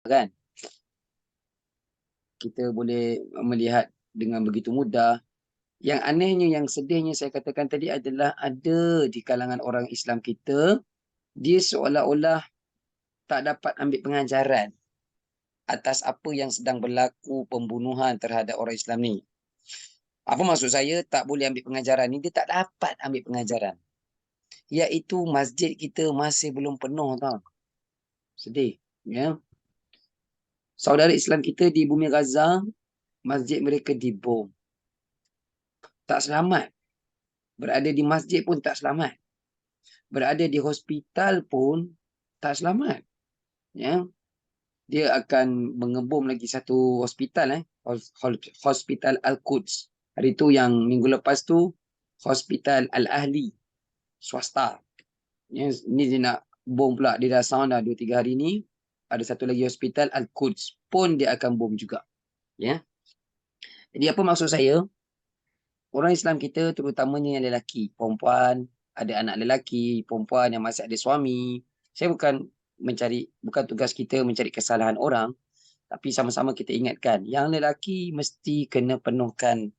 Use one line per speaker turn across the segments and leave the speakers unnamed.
kan. Kita boleh melihat dengan begitu mudah. Yang anehnya, yang sedihnya saya katakan tadi adalah ada di kalangan orang Islam kita, dia seolah-olah tak dapat ambil pengajaran atas apa yang sedang berlaku pembunuhan terhadap orang Islam ni. Apa maksud saya tak boleh ambil pengajaran ni? Dia tak dapat ambil pengajaran. Iaitu masjid kita masih belum penuh tau. Sedih. Ya. Saudara Islam kita di bumi Gaza, masjid mereka dibom. Tak selamat. Berada di masjid pun tak selamat. Berada di hospital pun tak selamat. Ya. Dia akan mengebom lagi satu hospital. Hospital Al-Quds. Hari tu yang minggu lepas tu, Hospital Al-Ahli. Swasta. Ya, ni dia nak bom pula. Dia dah sound dah 2-3 hari ni. Ada satu lagi hospital Al-Quds pun dia akan bom juga. Ya. Jadi apa maksud saya? Orang Islam kita terutamanya yang lelaki, perempuan, ada anak lelaki, perempuan yang masih ada suami. Saya bukan tugas kita mencari kesalahan orang, tapi sama-sama kita ingatkan, yang lelaki mesti kena penuhkan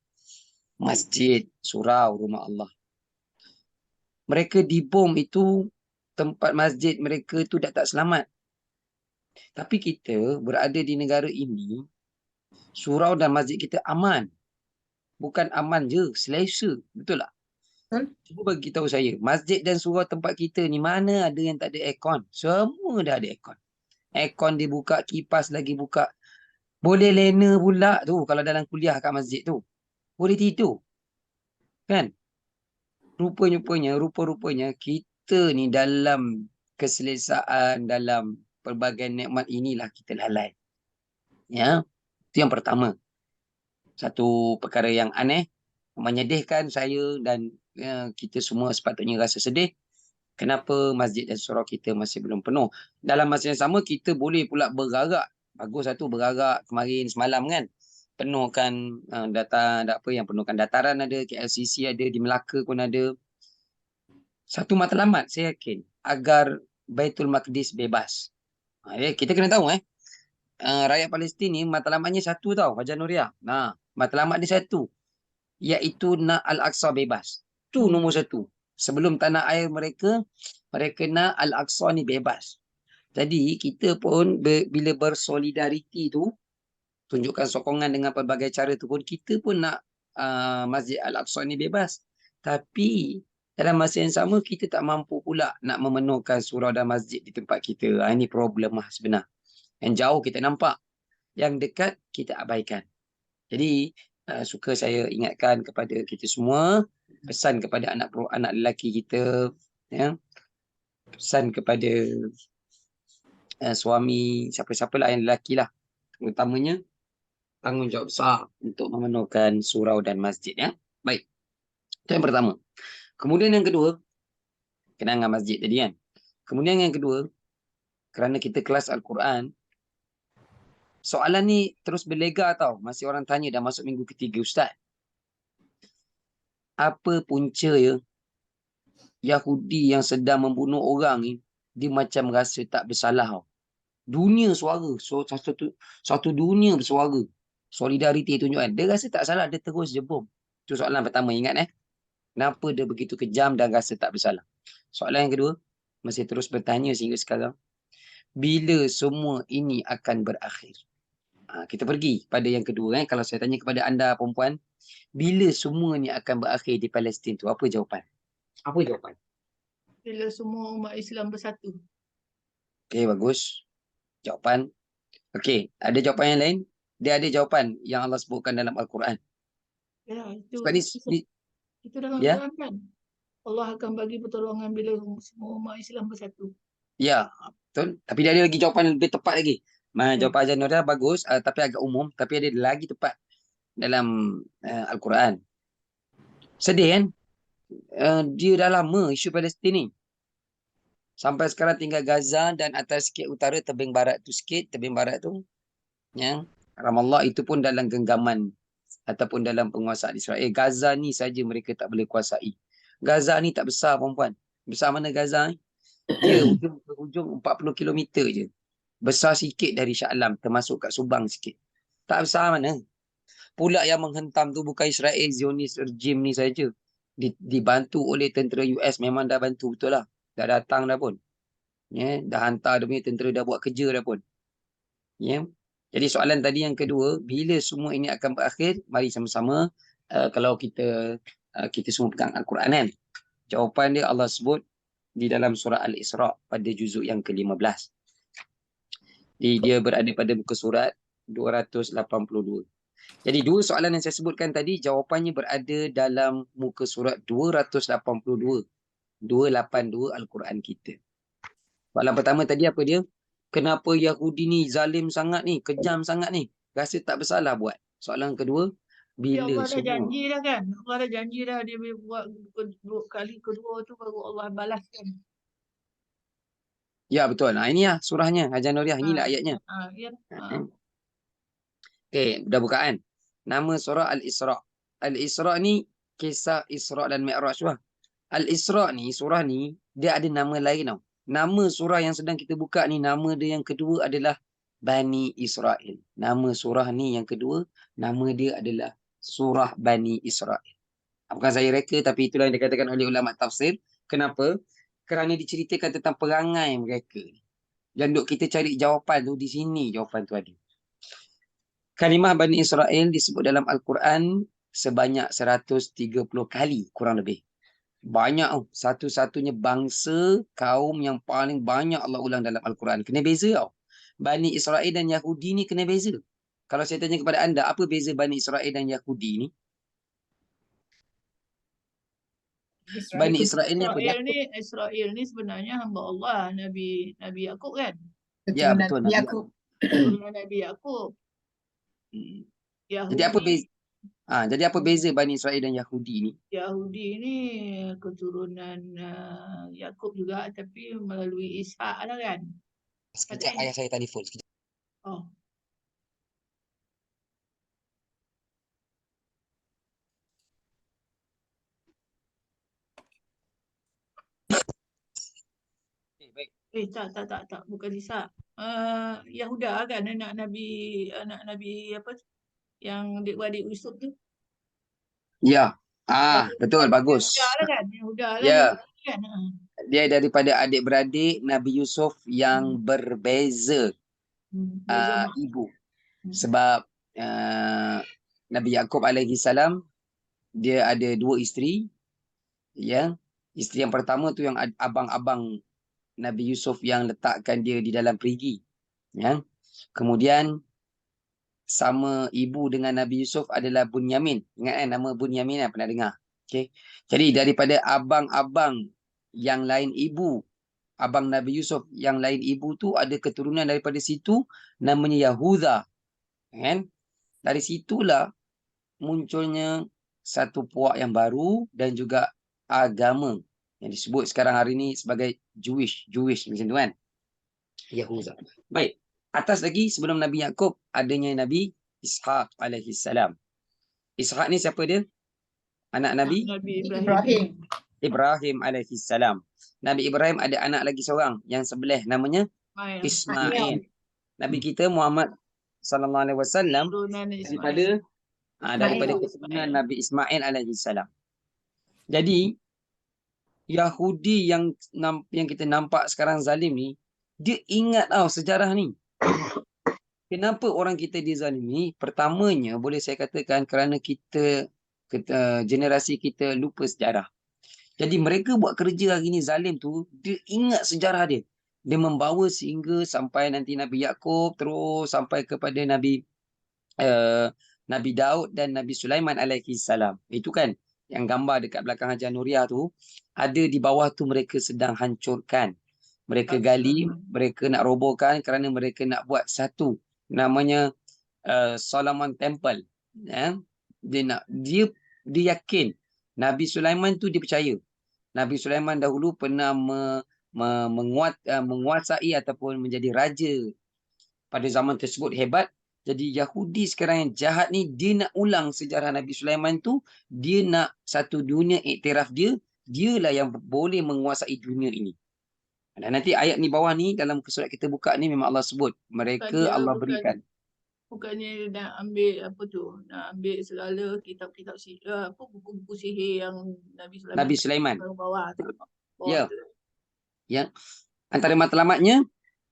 masjid, surau, rumah Allah. Mereka dibom itu, tempat masjid mereka itu dah tak selamat. Tapi kita berada di negara ini, surau dan masjid kita aman. Bukan aman je, selesa. Betul tak? Cuba bagi tahu saya, masjid dan surau tempat kita ni mana ada yang tak ada aircon? Semua dah ada aircon. Aircon dibuka, kipas lagi buka. Boleh lena pula tu kalau dalam kuliah kat masjid tu. Boleh tidur. Kan? Rupa-rupanya kita ni dalam keselesaan, dalam pelbagai nikmat inilah kita lalai. Ya, itu yang pertama. Satu perkara yang aneh, menyedihkan saya dan kita semua sepatutnya rasa sedih. Kenapa masjid dan surau kita masih belum penuh? Dalam masa yang sama, kita boleh pula bergerak. Bagus satu bergerak kemarin semalam kan. Penuhkan penuhkan dataran ada, KLCC ada, di Melaka pun ada. Satu matlamat saya yakin agar Baitul Maqdis bebas. Kita kena tahu rakyat Palestin ni matlamatnya satu tau, Fajar Nuriah. Nah, matlamat dia satu, iaitu nak Al-Aqsa bebas. Tu nombor satu. Sebelum tanah air mereka, mereka nak Al-Aqsa ni bebas. Jadi kita pun bila bersolidariti tu, tunjukkan sokongan dengan pelbagai cara tu pun, kita pun nak Masjid Al-Aqsa ni bebas. Tapi dalam masa yang sama, kita tak mampu pula nak memenuhkan surau dan masjid di tempat kita. Ini problem lah sebenar. Yang jauh kita nampak, yang dekat kita abaikan. Jadi suka saya ingatkan kepada kita semua, pesan kepada anak lelaki kita, ya, pesan kepada suami, siapa-siapa lah yang lelaki lah, terutamanya tanggungjawab besar untuk memenuhkan surau dan masjid. Ya, baik. Itu yang pertama. Kemudian yang kedua, kenangan masjid tadi kan. Kemudian yang kedua, kerana kita kelas Al-Quran, soalan ni terus berlega tau. Masih orang tanya dah masuk minggu ketiga, Ustaz. Apa punca ya Yahudi yang sedang membunuh orang ni, dia macam rasa tak bersalah tau. Dunia suara, satu dunia bersuara. Solidariti tunjukkan. Dia rasa tak salah, dia terus je bom. Itu soalan pertama, ingat Kenapa dia begitu kejam dan rasa tak bersalah? Soalan yang kedua, masih terus bertanya sehingga sekarang. Bila semua ini akan berakhir? Kita pergi pada yang kedua. Kalau saya tanya kepada anda perempuan, bila semua ni akan berakhir di Palestin tu? Apa jawapan? Apa jawapan?
Bila semua umat Islam bersatu.
Okey, bagus. Jawapan. Okey, ada jawapan yang lain? Dia ada jawapan yang Allah sebutkan dalam Al-Quran.
Ya,
Sebab
itu dalam
ya,
Al-Quran kan. Allah akan bagi pertolongan bila semua umat Islam bersatu.
ya, betul. Tapi dia ada lagi jawapan yang lebih tepat lagi. Jawapan Ajar Nurul bagus, tapi agak umum. Tapi ada lagi tepat dalam Al-Quran. Sedih kan? Dia dah lama isu Palestin ni. Sampai sekarang tinggal Gaza dan atas sikit utara, tebing barat tu sikit, tebing barat tu. Ya, Ramallah itu pun dalam genggaman ataupun dalam penguasaan Israel. Gaza ni saja mereka tak boleh kuasai. Gaza ni tak besar perempuan. Besar mana Gaza ni? Dia hujung ke hujung 40 kilometer je. Besar sikit dari Shah Alam, termasuk kat Subang sikit. Tak besar mana. Pula yang menghentam tu bukan Israel, Zionis regime ni saja. Dibantu oleh tentera US, memang dah bantu betul lah. Dah datang dah pun. Ya, dah hantar dia punya tentera, dah buat kerja dah pun. Ya. Jadi soalan tadi yang kedua, bila semua ini akan berakhir? Mari sama-sama kalau kita semua pegang Al-Quran kan. Jawapan dia Allah sebut di dalam surah Al-Isra pada juzuk yang ke-15. Dia berada pada muka surat 282. Jadi dua soalan yang saya sebutkan tadi, jawapannya berada dalam muka surat 282. 282 Al-Quran kita. Soalan pertama tadi apa dia? Kenapa Yahudi ni zalim sangat ni, kejam sangat ni? Rasa tak bersalah buat. Soalan kedua,
Ya
bila
Allah dah
semua...
janji dah kan. Allah dah janji dah dia boleh buat kali kedua tu baru Allah balaskan.
Ya betul. Nah ini lah surahnya, Hajar Nuriyah. Inilah ayatnya.
Ya.
Okey, dah bukaan. Nama surah Al-Isra. Al-Isra ni kisah Isra dan Mi'raj lah. Al-Isra ni, surah ni, dia ada nama lain tau. Nama surah yang sedang kita buka ni, nama dia yang kedua adalah Bani Israel. Nama surah ni yang kedua, nama dia adalah Surah Bani Israel. Bukan saya reka, tapi itulah yang dikatakan oleh ulama tafsir. Kenapa? Kerana diceritakan tentang perangai mereka. Dan duk kita cari jawapan tu, di sini jawapan tu ada. Kalimah Bani Israel disebut dalam Al-Quran sebanyak 130 kali, kurang lebih. Banyak tau. Satu-satunya bangsa, kaum yang paling banyak Allah ulang dalam Al-Quran. Kena beza tau. Bani Israel dan Yahudi ni kena beza. Kalau saya tanya kepada anda, apa beza Bani Israel dan Yahudi ni? Bani Israel ni apa dia?
Israel ni sebenarnya hamba Allah, Nabi Yakub kan?
Ya, betul. Nabi Yakub.
Keturunan Nabi Yakub.
Jadi apa beza? Jadi apa beza Bani Israel dan Yahudi ni?
Yahudi ni keturunan Yakub juga, tapi melalui Ishak lah kan?
Sekejap, ayah saya telefon. Sekejap.
Oh.
Baik.
Tak, bukan Ishak. Yahuda kan, anak Nabi apa yang adik-beradik Yusuf tu.
Ya. Betul, bagus.
Yahuda lah
Ya.
kan.
Dia daripada adik-beradik Nabi Yusuf yang berbeza ibu. Sebab Nabi Yakub alaihi salam dia ada dua isteri. Ya. Isteri yang pertama tu yang abang-abang Nabi Yusuf yang letakkan dia di dalam perigi. Ya. Kemudian sama ibu dengan Nabi Yusuf adalah Bunyamin. Ingat kan nama Bunyamin pernah dengar? Okey. Jadi daripada abang-abang yang lain ibu, abang Nabi Yusuf yang lain ibu tu ada keturunan daripada situ namanya Yahuda. Kan? Dari situlah munculnya satu puak yang baru dan juga agama yang disebut sekarang hari ini sebagai Jewish macam tu kan. Yahuda. Baik. Atas lagi sebelum Nabi Yakub adanya Nabi Ishaq alaihi salam. Ishaq ni siapa dia? Anak Nabi Ibrahim alaihi salam. Nabi Ibrahim ada anak lagi seorang yang sebelah namanya Ismail. Nabi kita Muhammad sallallahu alaihi wasallam daripada keturunan Nabi Ismail alaihi salam. Jadi Yahudi yang kita nampak sekarang zalim ni, dia ingat sejarah ni. Kenapa orang kita dizalimi? Pertamanya boleh saya katakan kerana kita generasi kita lupa sejarah. Jadi mereka buat kerja hari ni zalim tu, dia ingat sejarah dia. Dia membawa sehingga sampai nanti Nabi Yakub, terus sampai kepada Nabi Daud dan Nabi Sulaiman alaihi salam. Itu kan yang gambar dekat belakang Hajar Nuriyah tu, ada di bawah tu mereka sedang hancurkan. Mereka gali, mereka nak robohkan kerana mereka nak buat satu namanya Solomon Temple. Ya. Dia yakin Nabi Sulaiman tu dia percaya. Nabi Sulaiman dahulu pernah menguasai ataupun menjadi raja pada zaman tersebut hebat. Jadi Yahudi sekarang yang jahat ni, dia nak ulang sejarah Nabi Sulaiman tu, dia nak satu dunia iktiraf dialah yang boleh menguasai dunia ini. Dan nanti ayat ni bawah ni dalam surat kita buka ni memang Allah sebut. Mereka
Bukannya
Allah
bukan
berikan.
bukannya nak ambil apa tu, nak ambil segala kitab-kitab apa buku-buku sihir yang Nabi Sulaiman
Nabi Sulaiman.
bawah tu. Bawah
Ya.
tu.
Ya. Antara matlamatnya,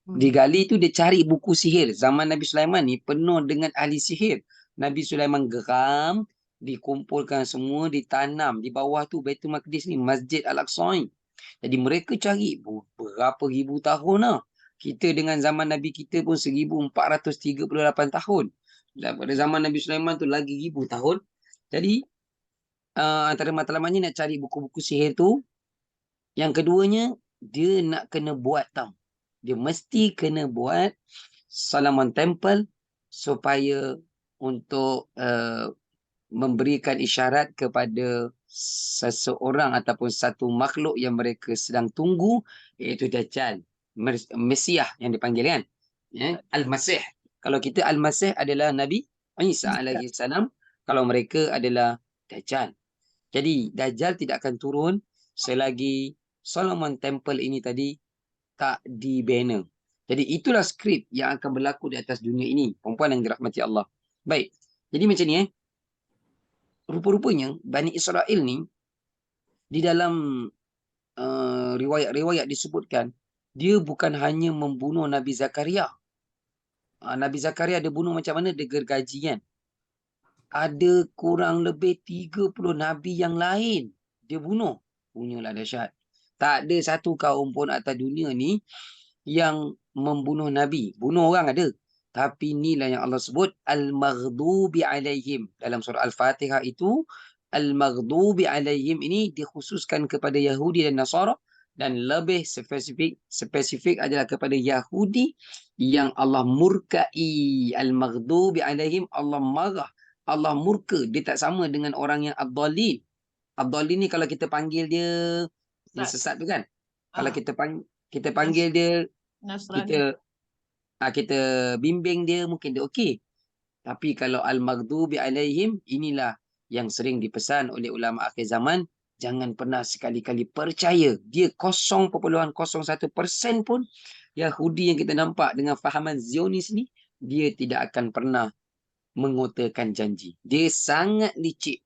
Hmm.
digali tu dia cari buku sihir. Zaman Nabi Sulaiman ni penuh dengan ahli sihir. Nabi Sulaiman geram, dikumpulkan semua, ditanam. Di bawah tu Baitul Maqdis ni, Masjid Al-Aqsa ni. Jadi mereka cari berapa ribu tahun lah. Kita dengan zaman Nabi kita pun 1438 tahun. Dan pada zaman Nabi Sulaiman tu lagi ribu tahun. Jadi antara matlamatnya nak cari buku-buku sihir tu. Yang keduanya, dia nak kena buat tau. Dia mesti kena buat Solomon Temple supaya untuk memberikan isyarat kepada seseorang ataupun satu makhluk yang mereka sedang tunggu, iaitu Dajjal, Mesiah yang dipanggil kan, ya? Al-Masih. Kalau kita Al-Masih adalah Nabi Isa alaihi salam, kalau mereka adalah Dajjal. Jadi Dajjal tidak akan turun selagi Solomon Temple ini tadi tak dibina. Jadi itulah skrip yang akan berlaku di atas dunia ini, perempuan yang dirahmati Allah. Baik. Jadi macam ni rupa-rupanya Bani Israel ni di dalam riwayat-riwayat disebutkan dia bukan hanya membunuh Nabi Zakaria. Nabi Zakaria dia bunuh macam mana? Dia gergaji kan. Ada kurang lebih 30 Nabi yang lain dia bunuh. Punyalah dahsyat. Tak ada satu kaum pun atas dunia ni yang membunuh Nabi. Bunuh orang ada. Tapi inilah yang Allah sebut Al-Maghdubi alaihim. Dalam surah Al-Fatihah itu, Al-Maghdubi alaihim ini dikhususkan kepada Yahudi dan Nasara. Dan lebih spesifik adalah kepada Yahudi yang Allah murkai. Al-Maghdubi alaihim, Allah marah. Allah murka. Dia tak sama dengan orang yang Ad-Dhalin. Ad-Dhalin ni kalau kita panggil dia yang sesat tu kan. Kalau kita panggil dia,
Nasrani.
kita bimbing dia, mungkin dia okey. Tapi kalau Al-Maghdubi alaihim, inilah yang sering dipesan oleh ulama akhir zaman, jangan pernah sekali-kali percaya. Dia 0.01% pun Yahudi yang kita nampak dengan fahaman Zionis ni, dia tidak akan pernah mengotakan janji. Dia sangat licik.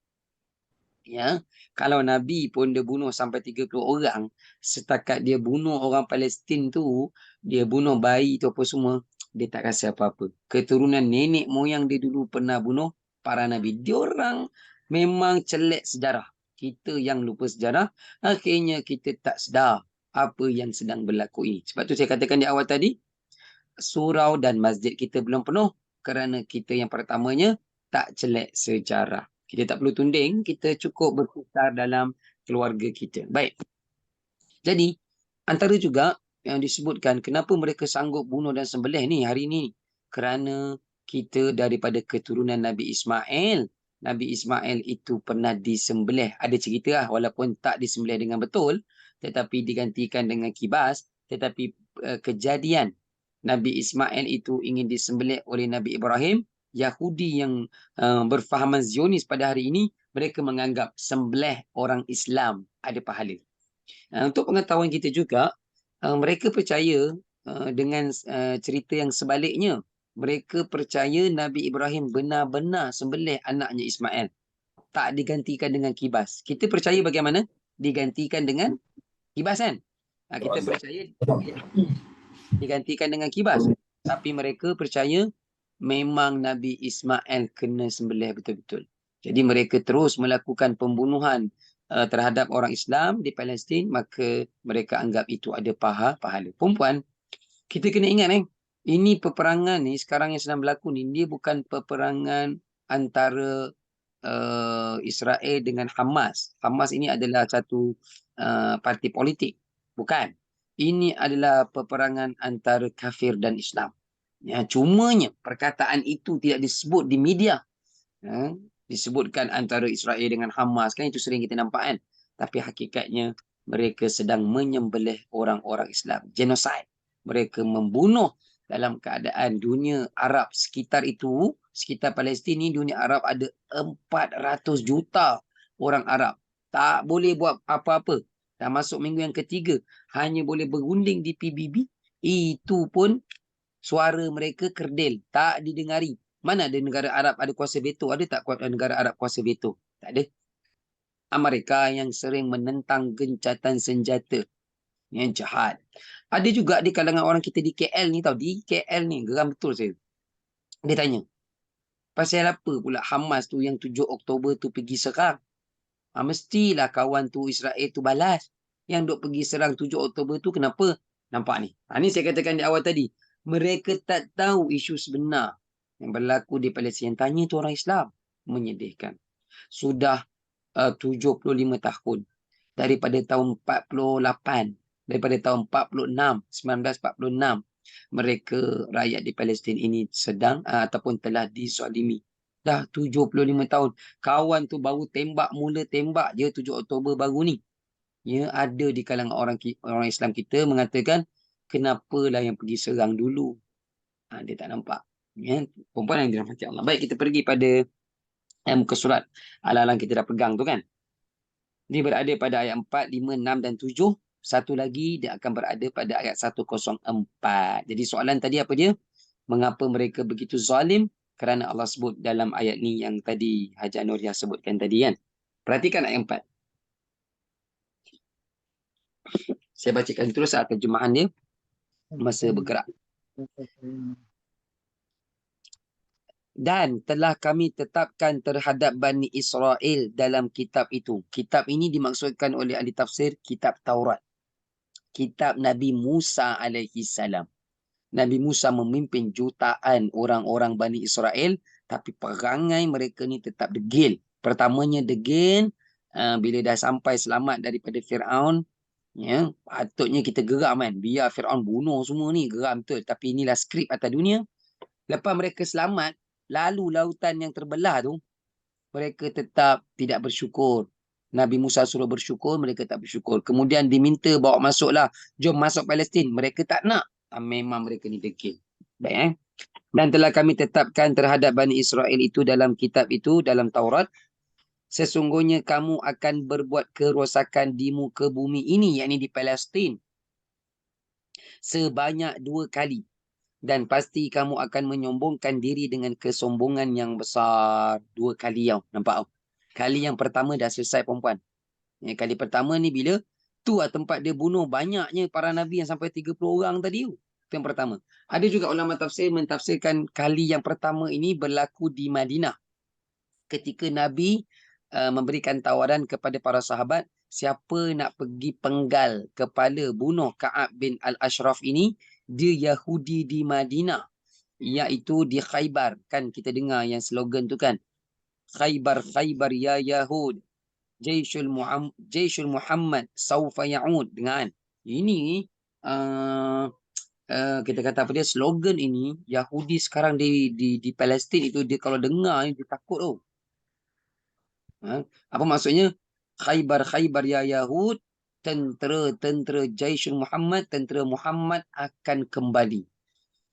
Ya, kalau Nabi pun dia bunuh sampai 30 orang, setakat dia bunuh orang Palestin tu, dia bunuh bayi tu apa semua, dia tak rasa apa-apa. Keturunan nenek moyang dia dulu pernah bunuh para Nabi. Diorang memang celek sejarah. Kita yang lupa sejarah, akhirnya kita tak sedar apa yang sedang berlaku ini. Sebab tu saya katakan di awal tadi, surau dan masjid kita belum penuh kerana kita yang pertamanya tak celek sejarah. Kita tak perlu tunding, kita cukup berputar dalam keluarga kita. Baik. Jadi, antara juga yang disebutkan kenapa mereka sanggup bunuh dan sembelih ni hari ni. Kerana kita daripada keturunan Nabi Ismail. Nabi Ismail itu pernah disembelih. Ada cerita lah, walaupun tak disembelih dengan betul, tetapi digantikan dengan kibas. Tetapi kejadian Nabi Ismail itu ingin disembelih oleh Nabi Ibrahim. Yahudi yang berfahaman Zionis pada hari ini, mereka menganggap sembelih orang Islam ada pahala. Untuk pengetahuan kita juga, mereka percaya dengan cerita yang sebaliknya. Mereka percaya Nabi Ibrahim benar-benar sembelih anaknya Ismail. Tak digantikan dengan kibas. Kita percaya bagaimana? Digantikan dengan kibas kan? Kita percaya digantikan dengan kibas. Tapi mereka percaya memang Nabi Ismail kena sembelih betul-betul. Jadi mereka terus melakukan pembunuhan terhadap orang Islam di Palestin, maka mereka anggap itu ada pahala. Perempuan, kita kena ingat ini peperangan ni sekarang yang sedang berlaku ni, dia bukan peperangan antara Israel dengan Hamas. Hamas ini adalah satu parti politik. Bukan. Ini adalah peperangan antara kafir dan Islam. Ya, cumanya perkataan itu tidak disebut di media. Disebutkan antara Israel dengan Hamas, kan itu sering kita nampak kan. Tapi hakikatnya mereka sedang menyembelih orang-orang Islam. Genocide. Mereka membunuh dalam keadaan dunia Arab sekitar itu, sekitar Palestin ni, dunia Arab ada 400 juta orang Arab. Tak boleh buat apa-apa. Dah masuk minggu yang ketiga, hanya boleh berunding di PBB. Itu pun suara mereka kerdil, tak didengari. Mana ada negara Arab ada kuasa veto? Ada tak negara Arab kuasa veto? Tak ada. Amerika yang sering menentang gencatan senjata. Yang jahat. Ada juga di kalangan orang kita di KL ni tau. Di KL ni, geram betul saya. Dia tanya, pasal apa pula Hamas tu yang 7 Oktober tu pergi serang? Mestilah kawan tu Israel tu balas. Yang duk pergi serang 7 Oktober tu kenapa? Nampak ni. Ni saya katakan di awal tadi. Mereka tak tahu isu sebenar yang berlaku di Palestin. Yang tanya tu orang Islam. Menyedihkan. Sudah 75 tahun. Daripada tahun 48. Daripada tahun 46. 1946. Mereka rakyat di Palestin ini sedang ataupun telah dizalimi. Dah 75 tahun. Kawan tu baru mula tembak je 7 Oktober baru ni. Ya, ada di kalangan orang Islam kita mengatakan, kenapalah yang pergi serang dulu. Dia tak nampak. Ya, perempuan yang dirahmati Allah. Baik, kita pergi pada muka surat. Alang-alang kita dah pegang tu kan. Dia berada pada ayat 4, 5, 6 dan 7. Satu lagi dia akan berada pada ayat 104. Jadi soalan tadi apa dia? Mengapa mereka begitu zalim? Kerana Allah sebut dalam ayat ni yang tadi Haji Nuriah sebutkan tadi kan. Perhatikan ayat 4. Saya bacakan terus terjemahan dia masa bergerak. Dan telah kami tetapkan terhadap Bani Israel dalam kitab itu. Kitab ini dimaksudkan oleh ahli tafsir kitab Taurat. Kitab Nabi Musa alaihi salam. Nabi Musa memimpin jutaan orang-orang Bani Israel, tapi perangai mereka ni tetap degil. Pertamanya degil, bila dah sampai selamat daripada Fir'aun, ya, patutnya kita geram kan. Biar Fir'aun bunuh semua ni, geram betul. Tapi inilah skrip atas dunia. Lepas mereka selamat, lalu lautan yang terbelah tu, mereka tetap tidak bersyukur. Nabi Musa suruh bersyukur, mereka tak bersyukur. Kemudian diminta bawa masuklah, jom masuk Palestin. Mereka tak nak. Memang mereka ni degil. Baik, Dan telah kami tetapkan terhadap Bani Israel itu dalam kitab itu, dalam Taurat. Sesungguhnya kamu akan berbuat kerosakan di muka bumi ini, yakni di Palestin, sebanyak 2 kali. Dan pasti kamu akan menyombongkan diri dengan kesombongan yang besar. 2 kali tau. Nampak tau? Kali yang pertama dah selesai perempuan. Kali pertama ni bila? Tu lah tempat dia bunuh banyaknya para Nabi yang sampai 30 orang tadi tu. Itu yang pertama. Ada juga ulama tafsir mentafsirkan kali yang pertama ini berlaku di Madinah. Ketika Nabi memberikan tawaran kepada para sahabat, siapa nak pergi penggal kepala bunuh Ka'ab bin Al-Ashraf ini, dia Yahudi di Madinah, iaitu di Khaybar. Kan kita dengar yang slogan tu kan, Khaybar, Khaybar ya Yahud, Jaishul Muhammad Saufa Ya'ud. Dengar kan? Ini kita kata apa dia, slogan ini Yahudi sekarang di Palestin itu, dia kalau dengar dia takut tu. Apa maksudnya? Khaybar, Khaybar ya Yahud, tentera Jaishul Muhammad, tentera Muhammad akan kembali.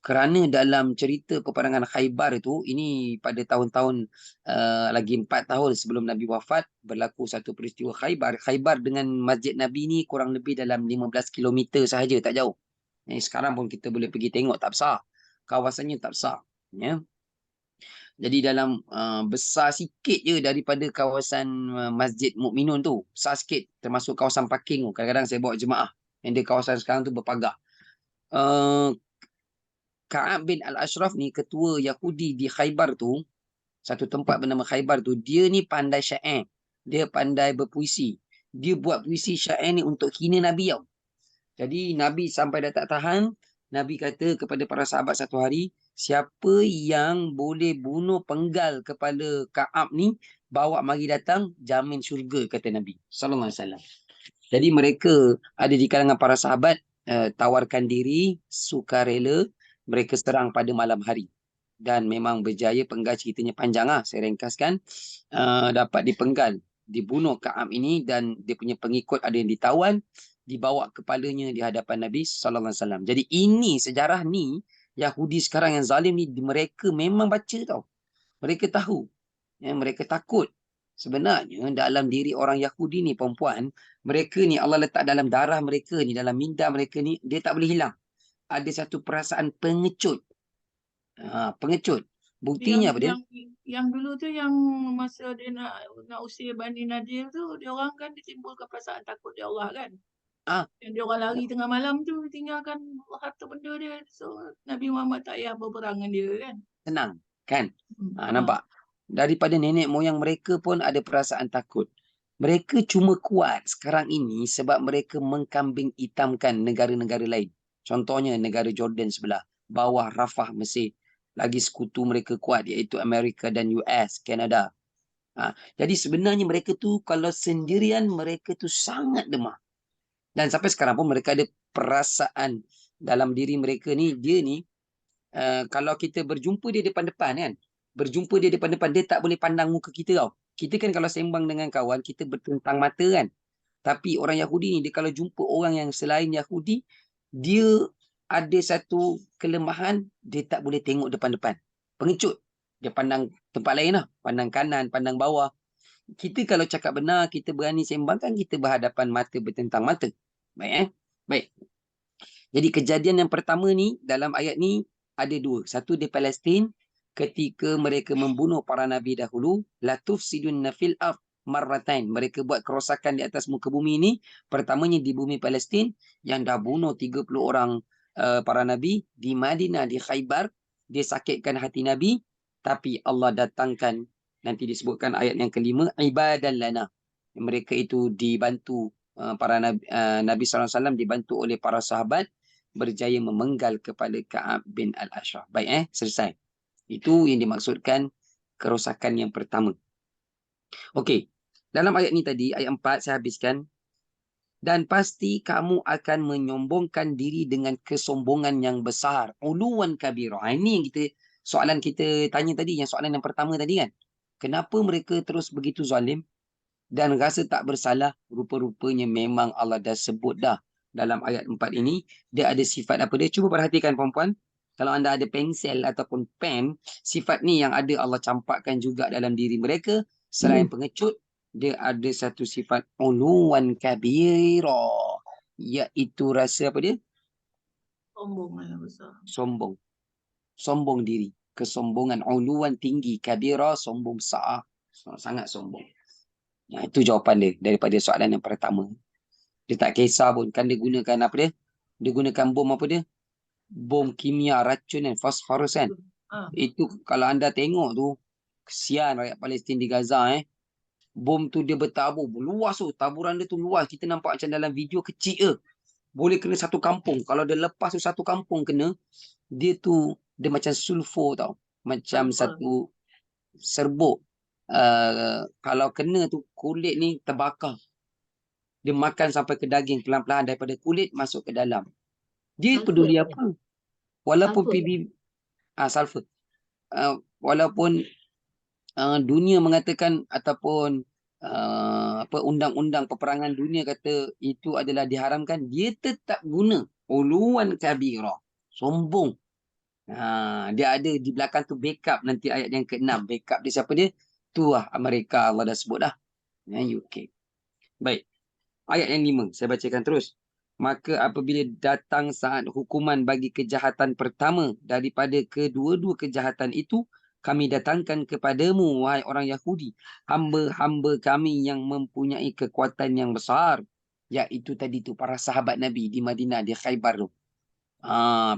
Kerana dalam cerita peperangan Khaybar itu, ini pada tahun-tahun lagi 4 tahun sebelum Nabi wafat, berlaku satu peristiwa Khaybar. Khaybar dengan Masjid Nabi ni kurang lebih dalam 15 km sahaja, tak jauh. Sekarang pun kita boleh pergi tengok, tak besar. Kawasannya tak besar. Ya. Jadi dalam besar sikit je daripada kawasan Masjid Mukminun tu. Besar sikit, termasuk kawasan parking tu. Kadang-kadang saya bawa jemaah. Yang di kawasan sekarang tu berpagar. Ka'ab bin Al-Ashraf ni, ketua Yahudi di Khaybar tu, satu tempat bernama Khaybar tu, dia ni pandai syair. Dia pandai berpuisi. Dia buat puisi syair ni untuk hina Nabi tau. Jadi Nabi sampai dah tak tahan, Nabi kata kepada para sahabat satu hari, siapa yang boleh bunuh penggal kepala Ka'ab ni, bawa mari datang, jamin syurga, kata Nabi sallallahu alaihi wasallam. Jadi mereka ada di kalangan para sahabat, tawarkan diri, sukarela, mereka serang pada malam hari. Dan memang berjaya, penggal ceritanya panjang lah, saya ringkaskan. Dapat dipenggal, dibunuh Ka'ab ini, dan dia punya pengikut ada yang ditawan, dibawa kepalanya di hadapan Nabi sallallahu alaihi wasallam. Jadi ini sejarah ni, Yahudi sekarang yang zalim ni, mereka memang baca tau. Mereka tahu. Mereka takut. Sebenarnya dalam diri orang Yahudi ni perempuan, mereka ni Allah letak dalam darah mereka ni, dalam minda mereka ni, dia tak boleh hilang. Ada satu perasaan pengecut. Pengecut.
Yang
Buktinya apa dia?
yang dulu tu yang masa dia nak usir Bani Nadir tu, dia orang kan ditimbulkan perasaan takut dia Allah kan.
Ah,
Yang dia orang lari tengah malam tu tinggalkan harta benda dia. So Nabi Muhammad tak payah berperang dengan dia kan.
Tenang, kan?
Ha.
Nampak? Daripada nenek moyang mereka pun ada perasaan takut. Mereka cuma kuat sekarang ini sebab mereka mengkambing hitamkan negara-negara lain. Contohnya negara Jordan sebelah, bawah Rafah Mesir. Lagi sekutu mereka kuat iaitu Amerika dan US, Kanada. Jadi sebenarnya mereka tu kalau sendirian mereka tu sangat lemah. Dan sampai sekarang pun mereka ada perasaan dalam diri mereka ni, dia ni kalau kita berjumpa dia depan-depan kan, berjumpa dia depan-depan, dia tak boleh pandang muka kita tau. Kita kan kalau sembang dengan kawan, kita bertentang mata kan. Tapi orang Yahudi ni, dia kalau jumpa orang yang selain Yahudi, dia ada satu kelemahan, dia tak boleh tengok depan-depan. Pengecut. Dia pandang tempat lain lah. Pandang kanan, pandang bawah. Kita kalau cakap benar, kita berani sembang kan, kita berhadapan mata bertentang mata. Baik Baik. Jadi kejadian yang pertama ni, dalam ayat ni, ada dua. Satu di Palestin, ketika mereka membunuh para nabi dahulu, latufsidunna fil ardh marratain. Mereka buat kerosakan di atas muka bumi ni. Pertamanya di bumi Palestin, yang dah bunuh 30 orang para nabi. Di Madinah, di Khaybar, dia sakitkan hati nabi. Tapi Allah datangkan, nanti disebutkan ayat yang kelima, ibadan lana. Mereka itu dibantu, para Nabi SAW dibantu oleh para sahabat, berjaya memenggal kepala Ka'ab bin Al-Ashraf. Baik, selesai. Itu yang dimaksudkan kerosakan yang pertama. Okey. Dalam ayat ni tadi, ayat 4 saya habiskan. Dan pasti kamu akan menyombongkan diri dengan kesombongan yang besar. Uluwan kabira. Ini yang soalan kita tanya tadi, yang soalan yang pertama tadi kan. Kenapa mereka terus begitu zalim dan rasa tak bersalah? Rupa-rupanya memang Allah dah sebut dah dalam ayat 4 ini, dia ada sifat apa dia. Cuba perhatikan perempuan. Kalau anda ada pensel ataupun pen, sifat ni yang ada Allah campakkan juga dalam diri mereka. Selain pengecut, dia ada satu sifat uluwan kabira, iaitu rasa apa dia?
Sombong yang besar.
Sombong. Sombong diri. Kesombongan. Uluwan tinggi. Kabira, sombong besar. Sangat sombong. Itu jawapan dia daripada soalan yang pertama. Dia tak kisah pun. Kan dia gunakan apa dia? Dia gunakan bom apa dia? Bom kimia, racun kan, fosforus kan. Itu kalau anda tengok tu, kesian rakyat Palestin di Gaza. Bom tu dia bertabur. Luas tu. Taburan dia tu luas. Kita nampak macam dalam video kecil je. Boleh kena satu kampung. Kalau dia lepas tu satu kampung kena, dia tu, dia macam sulfur tau. Macam satu serbuk. Kalau kena tu, kulit ni terbakar. Dia makan sampai ke daging pelan-pelan daripada kulit masuk ke dalam. Dia peduli apa? Walaupun sulfur. Walaupun dunia mengatakan ataupun undang-undang peperangan dunia kata itu adalah diharamkan, dia tetap guna. Uluwan kabira. Sombong. Dia ada di belakang tu backup nanti ayat yang ke-6. Backup dia siapa dia? Tu lah Amerika, Allah dah sebut dah. UK. Baik. Ayat yang 5, saya bacakan terus. Maka apabila datang saat hukuman bagi kejahatan pertama daripada kedua-dua kejahatan itu, kami datangkan kepadamu, wahai orang Yahudi, hamba-hamba kami yang mempunyai kekuatan yang besar. Iaitu tadi tu para sahabat Nabi di Madinah, di Khaybar tu.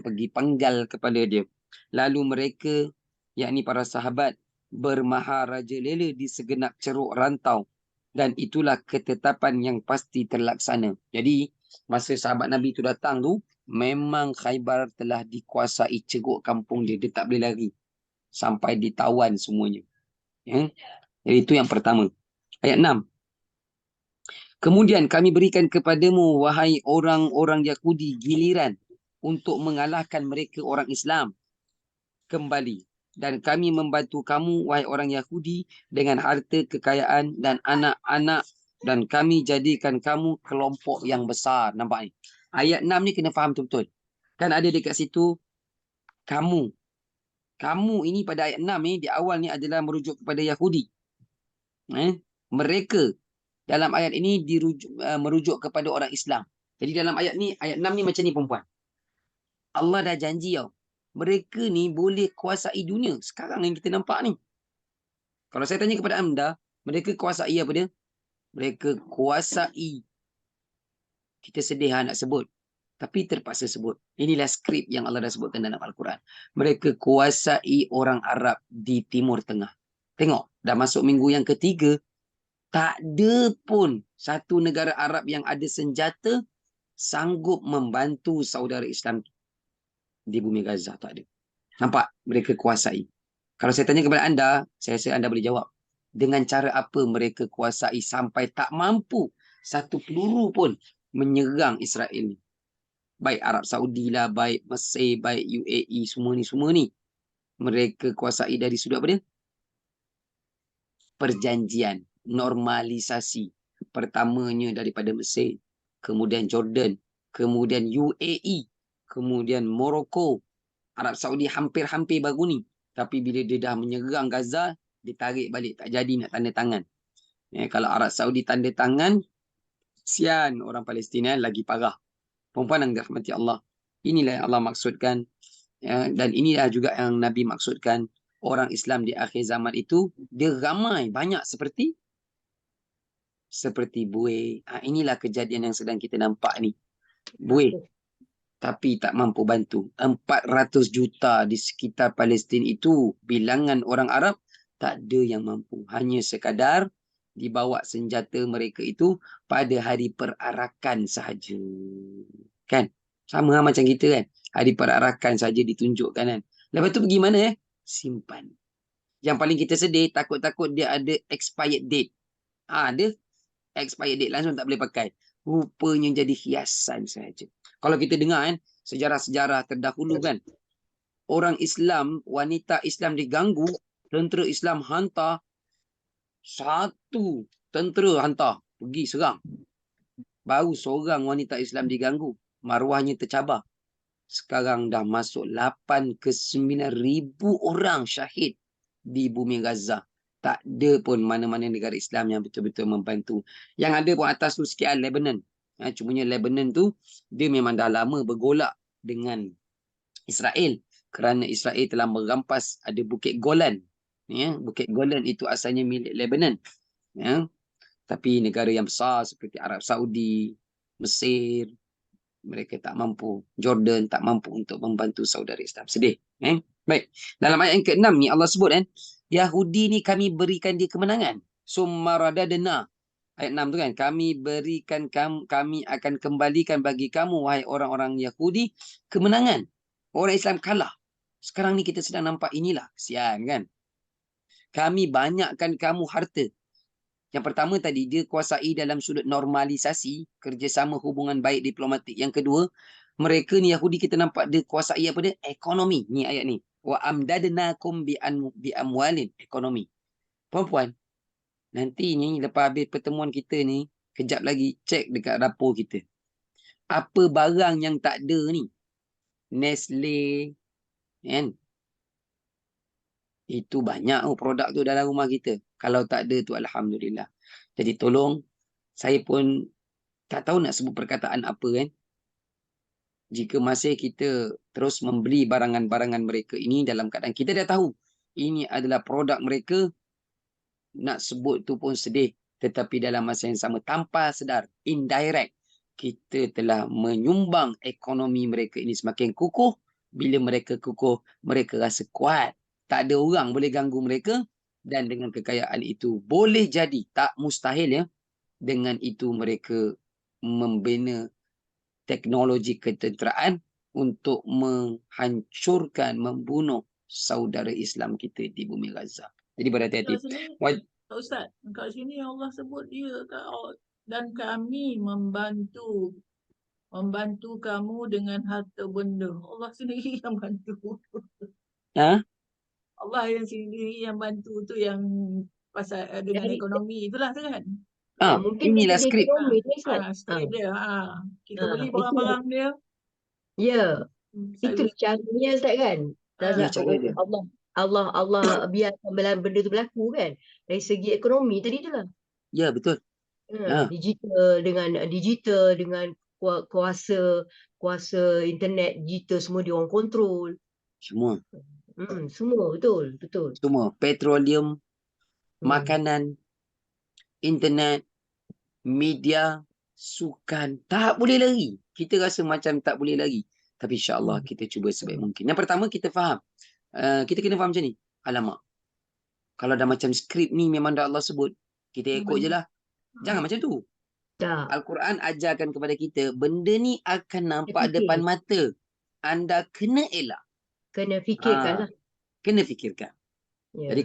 Pergi penggal kepada dia. Lalu mereka, yakni para sahabat, bermaharaja lela di segenap ceruk rantau. Dan itulah ketetapan yang pasti terlaksana. Jadi, masa sahabat Nabi itu datang tu, memang Khaybar telah dikuasai ceruk kampung dia. Dia tak boleh lari. Sampai ditawan semuanya. Jadi itu yang pertama. Ayat 6. Kemudian kami berikan kepadamu, wahai orang-orang Yahudi, giliran untuk mengalahkan mereka orang Islam kembali. Dan kami membantu kamu, wahai orang Yahudi, dengan harta, kekayaan dan anak-anak. Dan kami jadikan kamu kelompok yang besar. Nampak ni? Ayat 6 ni kena faham betul-betul. Kan ada dekat situ, kamu. Kamu ini pada ayat 6 ni, di awal ni adalah merujuk kepada Yahudi. Mereka dalam ayat ini merujuk kepada orang Islam. Jadi dalam ayat ni, ayat 6 ni macam ni perempuan. Allah dah janji tau. Mereka ni boleh kuasai dunia. Sekarang yang kita nampak ni. Kalau saya tanya kepada anda, mereka kuasai apa dia? Mereka kuasai. Kita sedih nak sebut. Tapi terpaksa sebut. Inilah skrip yang Allah dah sebutkan dalam Al-Quran. Mereka kuasai orang Arab di Timur Tengah. Tengok, dah masuk minggu yang ketiga. Tak ada pun satu negara Arab yang ada senjata sanggup membantu saudara Islam di bumi Gaza. Tak ada. Nampak? Mereka kuasai. Kalau saya tanya kepada anda, saya rasa anda boleh jawab. Dengan cara apa mereka kuasai sampai tak mampu satu peluru pun menyerang Israel ni. Baik Arab Saudi lah, baik Mesir, baik UAE, semua ni. Mereka kuasai dari sudut apa dia? Perjanjian, normalisasi. Pertamanya daripada Mesir, kemudian Jordan, kemudian UAE, kemudian Morocco, Arab Saudi hampir-hampir baru ni. Tapi bila dia dah menyerang Gaza, dia tarik balik. Tak jadi nak tanda tangan. Kalau Arab Saudi tanda tangan, sian orang Palestin lagi parah. Perempuan yang dirahmati Allah. Inilah yang Allah maksudkan. Dan inilah juga yang Nabi maksudkan. Orang Islam di akhir zaman itu, dia ramai, banyak seperti buih. Inilah kejadian yang sedang kita nampak ni. Buih. Tapi tak mampu bantu. 400 juta di sekitar Palestin itu, bilangan orang Arab, tak ada yang mampu. Hanya sekadar dibawa senjata mereka itu pada hari perarakan sahaja. Kan? Sama macam kita kan? Hari perarakan saja ditunjukkan kan? Lepas tu pergi mana simpan. Yang paling kita sedih, takut-takut dia ada expired date. Ada expired date, langsung tak boleh pakai. Rupanya jadi hiasan saja. Kalau kita dengar kan, sejarah-sejarah terdahulu kan, orang Islam, wanita Islam diganggu, tentera Islam hantar, satu tentera hantar, pergi serang. Baru seorang wanita Islam diganggu, maruahnya tercabar. Sekarang dah masuk 8 ke 9 ribu orang syahid di bumi Gaza. Tak ada pun mana-mana negara Islam yang betul-betul membantu. Yang ada pun atas tu sikit Lebanon. Cumanya Lebanon tu, dia memang dah lama bergolak dengan Israel. Kerana Israel telah merampas ada Bukit Golan. Bukit Golan itu asalnya milik Lebanon. Tapi negara yang besar seperti Arab Saudi, Mesir, mereka tak mampu. Jordan tak mampu untuk membantu saudara Islam. Sedih. Baik. Dalam ayat yang ke-6 ni Allah sebut Yahudi ni kami berikan dia kemenangan. Summa radadna. Ayat 6 tu kan. Kami akan kembalikan bagi kamu, wahai orang-orang Yahudi, kemenangan. Orang Islam kalah. Sekarang ni kita sedang nampak inilah. Kesian kan. Kami banyakkan kamu harta. Yang pertama tadi, dia kuasai dalam sudut normalisasi, kerjasama hubungan baik diplomatik. Yang kedua, mereka ni Yahudi kita nampak dia kuasai apa dia? Ekonomi. Ni ayat ni. Wa amdadnakum bi amwalin. Ekonomi. Puan-puan, nanti ni lepas habis pertemuan kita ni, kejap lagi cek dekat dapur kita. Apa barang yang tak ada ni? Nestle, kan? Itu banyak produk tu dalam rumah kita. Kalau tak ada tu Alhamdulillah. Jadi tolong, saya pun tak tahu nak sebut perkataan apa kan. Jika masih kita terus membeli barangan-barangan mereka ini dalam keadaan kita dah tahu ini adalah produk mereka, nak sebut tu pun sedih. Tetapi dalam masa yang sama, tanpa sedar, indirect, kita telah menyumbang ekonomi mereka ini semakin kukuh. Bila mereka kukuh, mereka rasa kuat. Tak ada orang boleh ganggu mereka. Dan dengan kekayaan itu, boleh jadi, tak mustahil dengan itu mereka membina teknologi ketenteraan untuk menghancurkan, membunuh saudara Islam kita di bumi Gaza. Jadi berhati-hati.
Pak Ustaz, kat sini Allah sebut dia dan kami membantu kamu dengan harta benda. Allah sendiri yang bantu. Allah yang sendiri yang bantu tu, yang pasal dengan ekonomi itulah tu kan.
Mungkin
inilah skrip.
Skrip dia. Kita beli barang-barang dia.
Ya. Itu caranya Ustaz kan. Allah biarkan benda tu berlaku kan. Dari segi ekonomi tadi tu lah.
Ya, betul. Ha,
Digital dengan kuasa internet digital semua dia orang kontrol.
semua.
Semua betul.
Semua. Petroleum,
Hmm.
makanan, internet, media, sukan. Tak boleh lari. Kita rasa macam tak boleh lari. Tapi insyaAllah
Hmm.
kita cuba sebaik mungkin. Yang pertama kita faham. Kita kena faham macam ni. Alamak. Kalau dah macam skrip ni memang dah Allah sebut. Kita ikut je lah. Jangan macam tu.
Tak.
Al-Quran ajarkan kepada kita. Benda ni akan nampak
Fikir.
depan mata. Anda kena elak.
Kena fikirkan lah.
Kena fikirkan.
Ya.
Jadi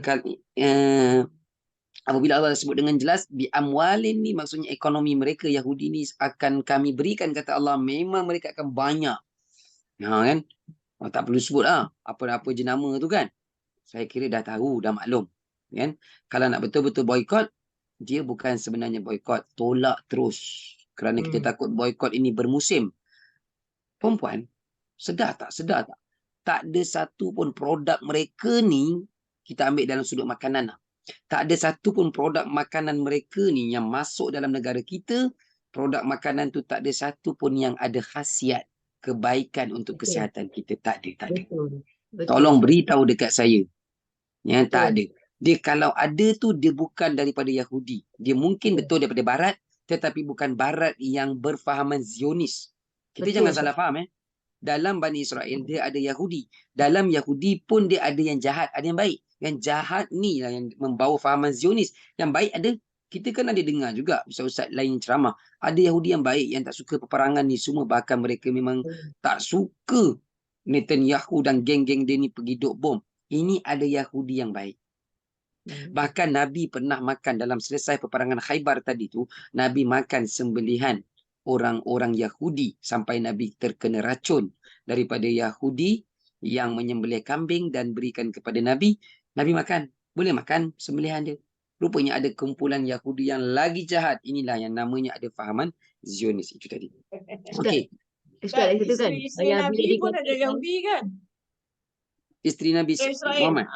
apabila Allah sebut dengan jelas bi amwalin ni maksudnya ekonomi mereka Yahudi ni akan kami berikan kata Allah, memang mereka akan banyak. Kan? Tak perlu sebut lah apa-apa jenama tu kan. Saya kira dah tahu, dah maklum. Kan? Kalau nak betul-betul boykot, dia bukan sebenarnya boykot, tolak terus. Kerana kita takut boykot ini bermusim. Perempuan, sedar tak? Tak ada satu pun produk mereka ni, kita ambil dalam sudut makanan lah. Tak ada satu pun produk makanan mereka ni yang masuk dalam negara kita, produk makanan tu tak ada satu pun yang ada khasiat kebaikan untuk kesihatan kita. Tak ada.
Betul.
Tolong beritahu dekat saya. Yang tak
Betul.
ada. Dia kalau ada tu, dia bukan daripada Yahudi. Dia mungkin betul daripada Barat, tetapi bukan Barat yang berfahaman Zionis. Kita jangan salah faham. Dalam Bani Israel, dia ada Yahudi. Dalam Yahudi pun dia ada yang jahat, ada yang baik. Yang jahat ni lah yang membawa fahaman Zionis. Yang baik ada, kita kan ada dengar juga ustaz-ustaz lain ceramah. Ada Yahudi yang baik, yang tak suka peperangan ni semua. Bahkan mereka memang tak suka Netanyahu dan geng-geng dia ni pergi duk bom. Ini ada Yahudi yang baik. Bahkan Nabi pernah makan dalam selesai peperangan Khaybar tadi tu, Nabi makan sembelihan orang-orang Yahudi sampai Nabi terkena racun daripada Yahudi yang menyembelih kambing dan berikan kepada Nabi. Nabi makan. Boleh makan sembelihan dia. Rupanya ada kumpulan Yahudi yang lagi jahat. Inilah yang namanya ada fahaman Zionis itu tadi. Okey.
Ustaz, itu kan.
Isteri Nabi pun ada Yahudi kan?
Isteri Nabi
Israel.
Muhammad.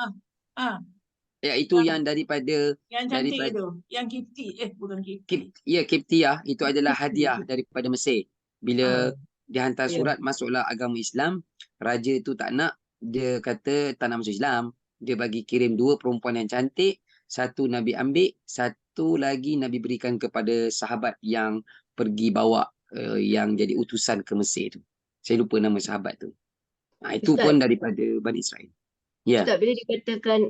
Itu yang daripada
yang cantik itu, yang Kipti, bukan Kipti.
Kiptiah itu adalah hadiah daripada Mesir. Bila dia hantar
Ya.
surat masuklah agama Islam, raja itu tak nak, dia kata tak nak masuk Islam. Dia bagi kirim 2 perempuan yang cantik, satu Nabi ambil, satu lagi Nabi berikan kepada sahabat yang pergi bawa yang jadi utusan ke Mesir tu. Saya lupa nama sahabat tu. Itu
Ustaz,
pun daripada Bani Israel. Ya.
Ustaz, bila dikatakan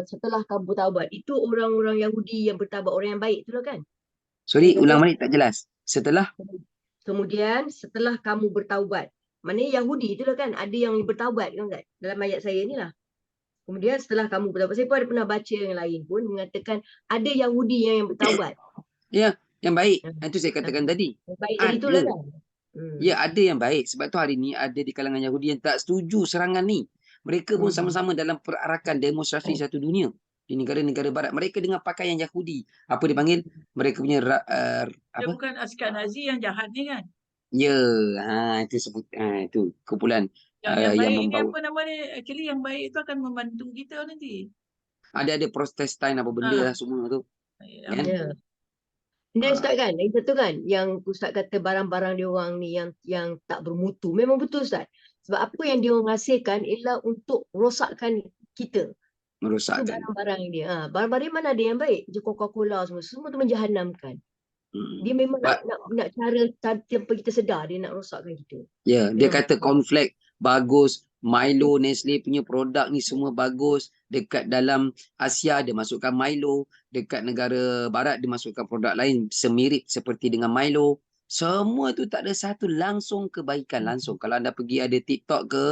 setelah kamu bertaubat, itu orang-orang Yahudi yang bertaubat, orang yang baik tu lah kan?
Sorry,
Dia kata,
ulang balik tak jelas.
kemudian setelah kamu bertaubat, maknanya Yahudi tu lah kan, ada yang bertaubat kan dalam ayat saya ni lah. Kemudian setelah kamu bertaubat, saya pun ada pernah baca yang lain pun mengatakan ada Yahudi yang bertaubat.
Ya, yang baik. Itu saya katakan tadi.
Yang baik tadi tu lah kan?
Ya, ada yang baik. Sebab tu hari ni ada di kalangan Yahudi yang tak setuju serangan ni. Mereka pun sama-sama dalam perarakan demonstrasi satu dunia. Di negara-negara barat. Mereka dengan pakaian Yahudi. Apa dipanggil? Mereka punya
Dia bukan askar Nazi yang jahat ni kan?
Ya, itu sebut itu kumpulan
Yang baik
yang
ni
membawa.
apa nama dia? Actually yang baik tu akan membantu kita nanti.
Ada Protestan apa benda lah semua tu. Kan?
Ya. Dan Ustaz kan, yang satu kan, yang Ustaz kata barang-barang dia orang ni yang tak bermutu. Memang betul Ustaz. Sebab apa yang dia orang hasilkan ialah untuk rosakkan kita.
Merosakkan.
Itu barang-barang dia. Barang-barang mana ada yang baik? Macam Coca-Cola semua tu menjahanamkan. Dia memang nak cara tanpa kita sedar dia nak rosakkan kita.
Ya, dia kata cornflake bagus, Milo, Nestle punya produk ni semua bagus. Dekat dalam Asia dia masukkan Milo, dekat negara barat dia masukkan produk lain semirip seperti dengan Milo. Semua tu tak ada satu langsung kebaikan langsung. Kalau anda pergi ada TikTok ke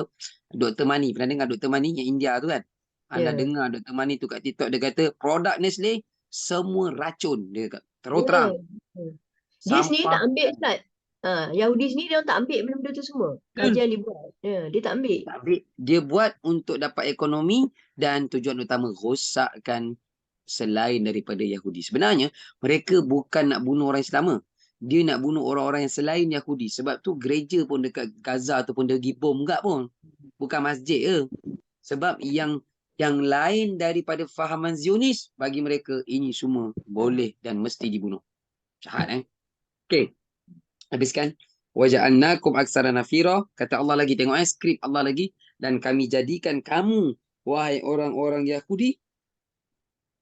Dr. Mani, pernah dengar Dr. Mani yang India tu kan? Anda dengar Dr. Mani tu kat TikTok dia kata produk Nestle semua racun, dia kata. Terus terang.
Dia sendiri tak ambil Ustaz. Yahudi sendiri dia tak ambil benda-benda tu semua. Kajian dibuat. Dia tak ambil.
Dia buat untuk dapat ekonomi dan tujuan utama rosakkan selain daripada Yahudi. Sebenarnya mereka bukan nak bunuh orang Islam. Dia nak bunuh orang-orang yang selain Yahudi. Sebab tu gereja pun dekat Gaza tu pun dia pergi bom enggak pun. Bukan masjid ke. Sebab yang yang lain daripada fahaman Zionis, bagi mereka ini semua boleh dan mesti dibunuh. Jahat Okey. Habiskan. Waja'alnakum aksara nafira. Kata Allah lagi, tengok skrip Allah lagi. Dan kami jadikan kamu, wahai orang-orang Yahudi,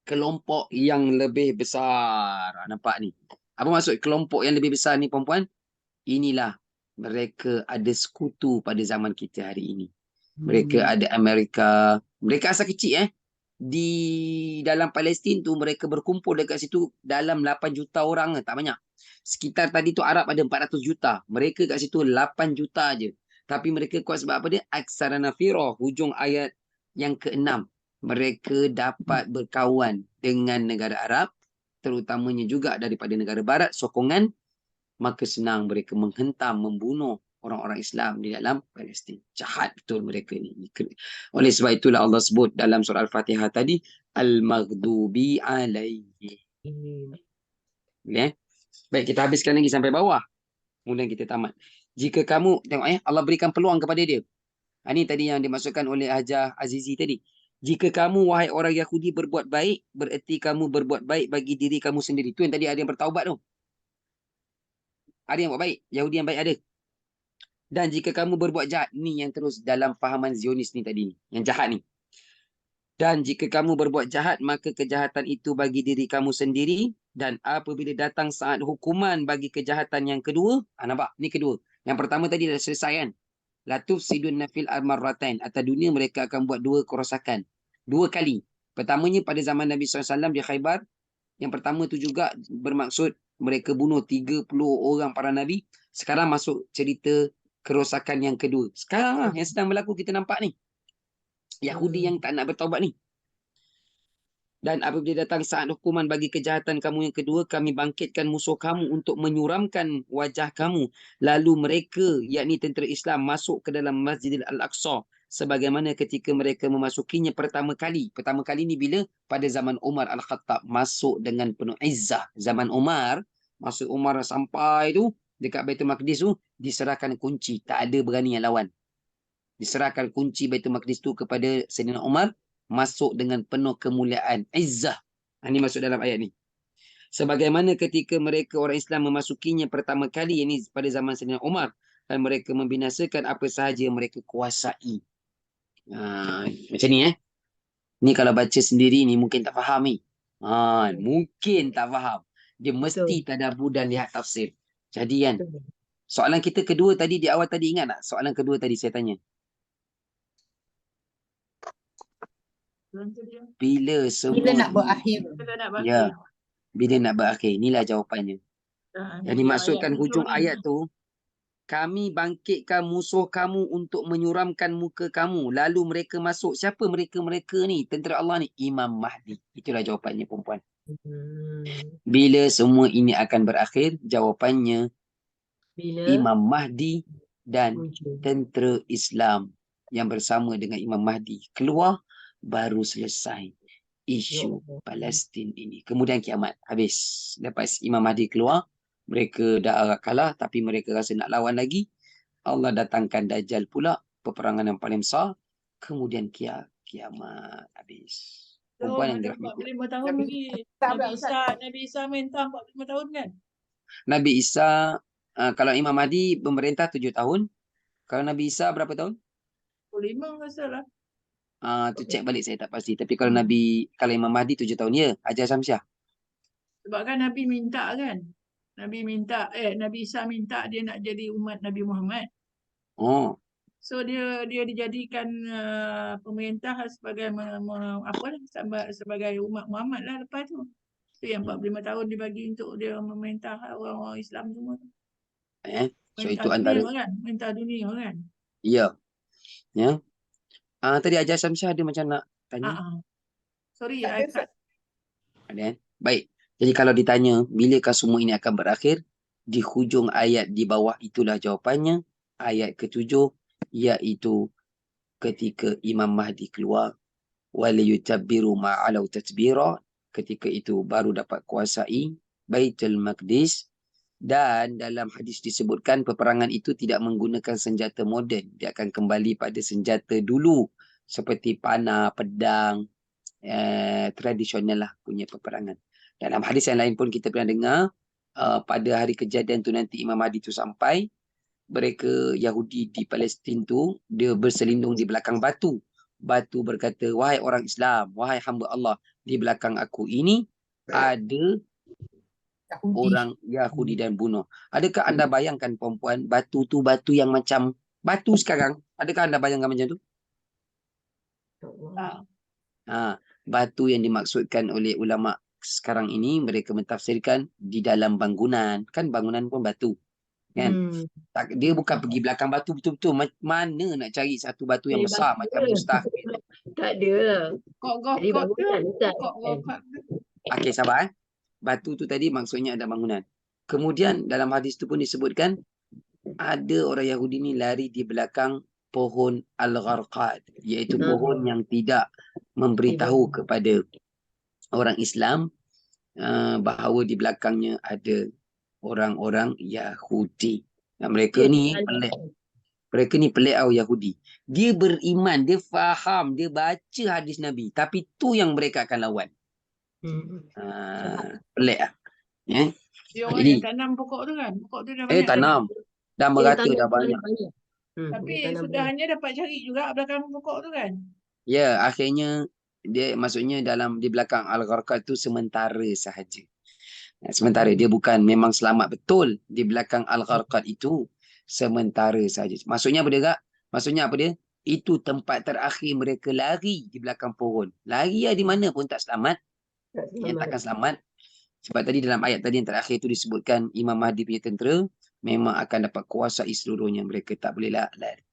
kelompok yang lebih besar. Nampak ni? Apa maksud kelompok yang lebih besar ni, perempuan? Inilah mereka ada sekutu pada zaman kita hari ini. Mereka ada Amerika. Mereka asal kecil Di dalam Palestin tu mereka berkumpul dekat situ dalam 8 juta orang, tak banyak. Sekitar tadi tu Arab ada 400 juta. Mereka kat situ 8 juta je. Tapi mereka kuat sebab apa dia? Aksara nafira, hujung ayat yang ke-6. Mereka dapat berkawan dengan negara Arab, terutamanya juga daripada negara Barat, sokongan, maka senang mereka menghentam, membunuh orang-orang Islam di dalam Palestin. Jahat betul mereka ni. Oleh sebab itulah Allah sebut dalam surah Al-Fatihah tadi, Al-Maghdubi alaihi. Baik, kita habiskan lagi sampai bawah. Kemudian kita tamat. Jika kamu, tengok Allah berikan peluang kepada dia. Ini tadi yang dimaksudkan oleh Hajah Azizi tadi. Jika kamu, wahai orang Yahudi, berbuat baik, bererti kamu berbuat baik bagi diri kamu sendiri. Itu yang tadi ada yang bertaubat tu. Ada yang buat baik. Yahudi yang baik ada. Dan jika kamu berbuat jahat, ni yang terus dalam fahaman Zionis ni tadi, yang jahat ni. Dan jika kamu berbuat jahat, maka kejahatan itu bagi diri kamu sendiri. Dan apabila datang saat hukuman bagi kejahatan yang kedua, nampak? Ni kedua. Yang pertama tadi dah selesai kan? Latuf sidun nafil al-marratain. Atas dunia mereka akan buat 2 kerosakan. 2 kali. Pertamanya pada zaman Nabi SAW di Khaybar. Yang pertama tu juga bermaksud mereka bunuh 30 orang para Nabi. Sekarang masuk cerita kerosakan yang kedua. Sekarang yang sedang berlaku kita nampak ni. Yahudi yang tak nak bertaubat ni. Dan apabila datang saat hukuman bagi kejahatan kamu yang kedua, kami bangkitkan musuh kamu untuk menyuramkan wajah kamu. Lalu mereka, yakni tentera Islam, masuk ke dalam Masjidil Al-Aqsa. Sebagaimana ketika mereka memasukinya pertama kali. Pertama kali ni bila? Pada zaman Umar Al-Khattab. Masuk dengan penuh izzah. Zaman Umar, masuk Umar sampai tu, dekat Baitul Maqdis tu, diserahkan kunci. Tak ada berani yang lawan. Diserahkan kunci Baitul Maqdis tu kepada Sayyidina Umar. Masuk dengan penuh kemuliaan, izzah. Ini masuk dalam ayat ni. Sebagaimana ketika mereka orang Islam memasukinya pertama kali, ini pada zaman Sayyidina Umar, dan mereka membinasakan apa sahaja yang mereka kuasai. Macam ni Ni kalau baca sendiri ni mungkin tak faham ni. Mungkin tak faham. Dia mesti tadabbur dan lihat tafsir. Jadi kan, soalan kita kedua tadi di awal tadi, ingat tak? Soalan kedua tadi saya tanya. Bila semua
Bila nak berakhir?
Bila nak berakhir.
Ya, bila nak berakhir. Inilah jawapannya. Yang dimaksudkan hujung ayat tu, kami bangkitkan musuh kamu untuk menyuramkan muka kamu. Lalu mereka masuk. Siapa mereka-mereka ni? Tentera Allah ni. Imam Mahdi. Itulah jawapannya, perempuan. Bila semua ini akan berakhir? Jawapannya,
Bila
Imam Mahdi dan tentera Islam yang bersama dengan Imam Mahdi keluar, baru selesai isu Palestin ini. Kemudian kiamat habis. Lepas Imam Mahdi keluar, mereka dah agak kalah, tapi mereka rasa nak lawan lagi. Allah datangkan Dajjal pula, peperangan yang paling besar. Kemudian kiamat habis. Perempuan yang dirahmati.
45 tahun lagi. Nabi Isa minta 45 tahun kan?
Nabi Isa, kalau Imam Mahdi memerintah 7 tahun. Kalau Nabi Isa berapa tahun?
45 rasalah.
Tu cek balik, saya tak pasti. Tapi kalau kalau Imam Mahdi 7 tahun, ya. Hajar Syamsiah.
Sebab kan Nabi minta kan? Nabi Isa minta dia nak jadi umat Nabi Muhammad.
Oh.
So dia dijadikan pemerintah sebagai sebagai umat Muhammad lah lepas tu. So yang 45 tahun dibagi untuk dia memerintah orang-orang Islam semua.
So itu antara
kan? Mentah dunia kan?
Ya. Ya. Tadi Hajar Syamsiah ada macam nak tanya.
Sorry,
Tak
I
ada,
cut.
Ada. Baik. Jadi kalau ditanya, bilakah semua ini akan berakhir? Di hujung ayat di bawah itulah jawapannya. Ayat ke-7, iaitu ketika Imam Mahdi keluar. وَلِيُتَبِّرُوا مَا عَلَوْا تَتْبِيرًا. Ketika itu baru dapat kuasai Baitul Maqdis. Dan dalam hadis disebutkan peperangan itu tidak menggunakan senjata moden. Dia akan kembali pada senjata dulu. seperti panah, pedang, tradisional lah punya peperangan. Dalam hadis yang lain pun kita pernah dengar, pada hari kejadian tu nanti Imam Mahdi tu sampai, mereka Yahudi di Palestin tu, dia berselindung di belakang batu. Batu berkata, wahai orang Islam, wahai hamba Allah, di belakang aku ini ada orang Yahudi dan bunuh. Adakah anda bayangkan perempuan, batu tu batu yang macam batu sekarang? Adakah anda bayangkan macam tu?
Ah,
Batu yang dimaksudkan oleh ulama sekarang ini, mereka mentafsirkan di dalam bangunan. Kan bangunan pun batu. Kan? Dia bukan pergi belakang batu betul-betul. Mana nak cari satu batu yang besar macam mustahil.
Tak ada lah. Jadi
Gokok tu.
bangunan Ustaz.
Gokok tu.
Okey, sabar. Batu tu tadi maksudnya ada bangunan. Kemudian dalam hadis tu pun disebutkan ada orang Yahudi ni lari di belakang pohon Al-Gharqad, iaitu pohon yang tidak memberitahu kepada orang Islam bahawa di belakangnya ada orang-orang Yahudi. Dan mereka ni pelik. Mereka ni pelik Yahudi. Dia beriman, dia faham, dia baca hadis Nabi, tapi tu yang mereka akan lawan. Pelik lah.
Dia orang
Jadi,
yang tanam pokok tu kan. Pokok tu dah banyak.
tanam. Dan merata dah banyak.
Tapi sudahnya dapat cari juga belakang pokok tu kan.
Ya, akhirnya dia maksudnya di belakang Al-Gharqad tu sementara sahaja. Sementara dia bukan memang selamat betul di belakang Al-Gharqad itu sementara sahaja. Maksudnya apa dia kak? Maksudnya apa dia? Itu tempat terakhir mereka lari di belakang pohon. Lari di mana pun tak selamat. Yang takkan selamat. Sebab tadi dalam ayat tadi yang terakhir itu disebutkan Imam Mahdi punya tentera memang akan dapat kuasai seluruhnya. Mereka tak boleh lari.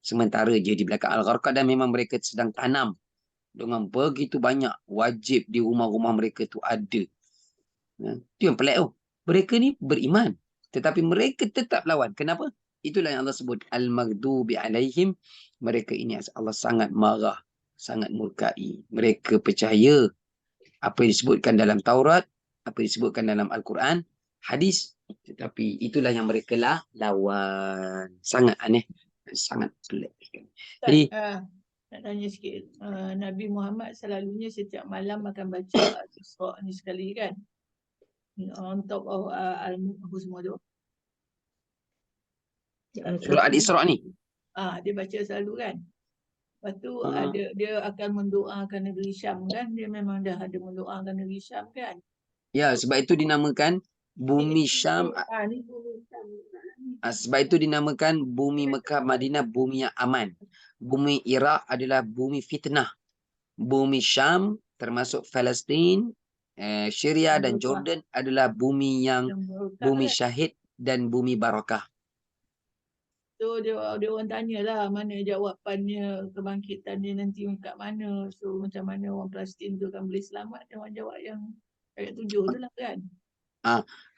Sementara je di belakang Al-Gharqad dan memang mereka sedang tanam dengan begitu banyak, wajib di rumah-rumah mereka tu ada. Itu yang pelik tu. Mereka ni beriman, tetapi mereka tetap lawan. Kenapa? Itulah yang Allah sebut Al-Maghdubi alaihim. Mereka ini Allah sangat marah, sangat murkai. Mereka percaya apa yang disebutkan dalam Taurat, apa yang disebutkan dalam Al-Quran, hadis, tetapi itulah yang mereka lawan. Sangat aneh, sangat pelik. Jadi
nak tanya sikit. Nabi Muhammad selalunya setiap malam akan baca Al-Isra ni sekali kan? On top of Al-Mulk semua tu.
surah Al-Isra ni.
Dia baca selalu kan? Lepas tu dia akan mendoakan negeri Syam kan? Dia memang dah ada mendoakan negeri Syam kan?
Ya, sebab itu dinamakan bumi Syam.
Ni bumi Syam.
Sebab itu dinamakan bumi Mekah, Madinah, bumi yang aman. Bumi Iraq adalah bumi fitnah. Bumi Syam termasuk Palestin, Syria dan Jordan adalah bumi yang bumi syahid dan bumi barakah.
So dia orang tanyalah mana jawapannya, kebangkitan dia nanti kat mana. So macam mana orang Palestin tu akan boleh selamat. Dia orang jawab yang ayat 7 tu lah kan.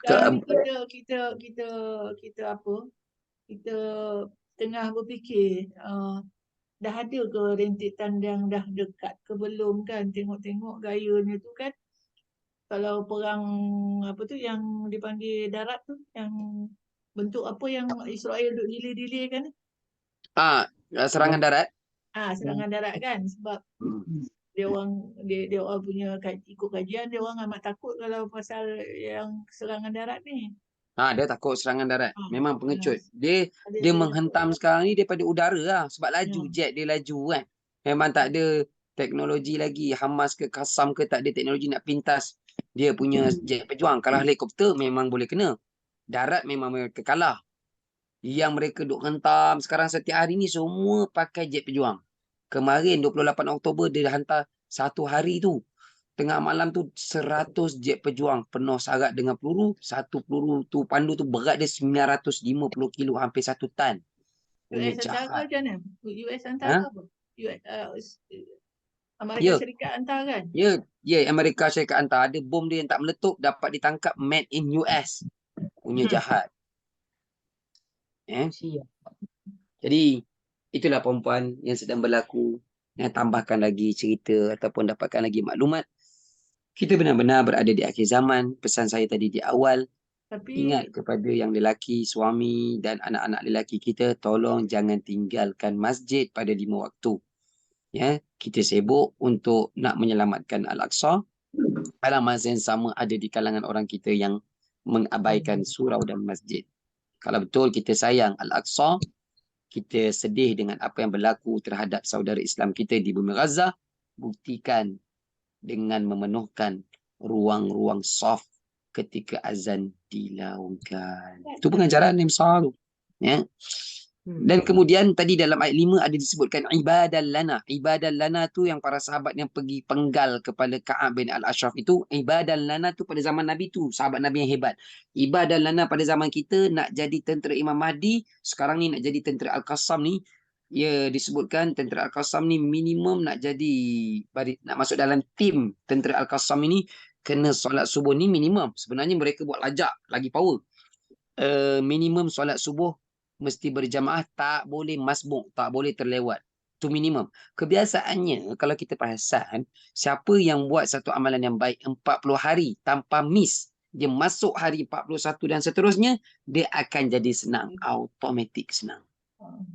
Dan kita apa? Kita tengah berfikir dah ada ke rentetan yang dah dekat ke belum kan? Tengok-tengok gayanya tu kan. Kalau perang apa tu yang dipanggil darat tu, yang bentuk apa yang Israel duk delay kan?
Serangan darat.
Serangan darat kan, sebab dia orang punya ikut kajian, dia orang amat takut kalau pasal yang serangan darat ni.
Dia takut serangan darat. Memang pengecut. Dia menghentam sekarang ni daripada udara lah. Sebab laju jet dia laju kan. Memang tak ada teknologi lagi. Hamas ke Qassam ke tak ada teknologi nak pintas dia punya jet pejuang. Kalau helikopter memang boleh kena. Darat memang mereka kalah. Yang mereka duk hentam sekarang setiap hari ni semua pakai jet pejuang. Kemarin 28 Oktober dia hantar satu hari tu. Tengah malam tu 100 jet pejuang penuh syarat dengan peluru. Satu peluru tu pandu tu berat dia 950 kilo, hampir 1 tan.
US hantar macam mana? US hantar apa? Amerika Syarikat hantar kan?
Ya, Amerika Syarikat hantar. Ada bom dia yang tak meletup dapat ditangkap made in US. Punya jahat. Jadi itulah perempuan yang sedang berlaku. Yang tambahkan lagi cerita ataupun dapatkan lagi maklumat. Kita benar-benar berada di akhir zaman. Pesan saya tadi di awal. Ingat kepada yang lelaki, suami dan anak-anak lelaki kita. Tolong jangan tinggalkan masjid pada 5 waktu. Ya, kita sibuk untuk nak menyelamatkan Al-Aqsa. Dalam masa yang sama ada di kalangan orang kita yang mengabaikan surau dan masjid. Kalau betul kita sayang Al-Aqsa, kita sedih dengan apa yang berlaku terhadap saudara Islam kita di bumi Gaza, buktikan dengan memenuhkan ruang-ruang soft ketika azan dilaungkan. Itu pengajaran yang besar tu. Ya. Dan kemudian tadi dalam ayat 5 ada disebutkan ibadan lana. Ibadan lana tu yang para sahabat yang pergi penggal kepada Ka'ab bin Al-Ashraf itu, ibadan lana tu pada zaman Nabi tu, sahabat Nabi yang hebat. Ibadan lana pada zaman kita nak jadi tentera Imam Mahdi, sekarang ni nak jadi tentera Al-Qassam ni, ya disebutkan tentera Al-Qassam ni minimum nak jadi, nak masuk dalam tim tentera Al-Qassam ini, kena solat subuh ni minimum. Sebenarnya mereka buat lajak, lagi power. Minimum solat subuh mesti berjamaah, tak boleh masbuk, tak boleh terlewat. Itu minimum. Kebiasaannya, kalau kita perasan, siapa yang buat satu amalan yang baik 40 hari tanpa miss, dia masuk hari 41 dan seterusnya, dia akan jadi senang. Automatik senang.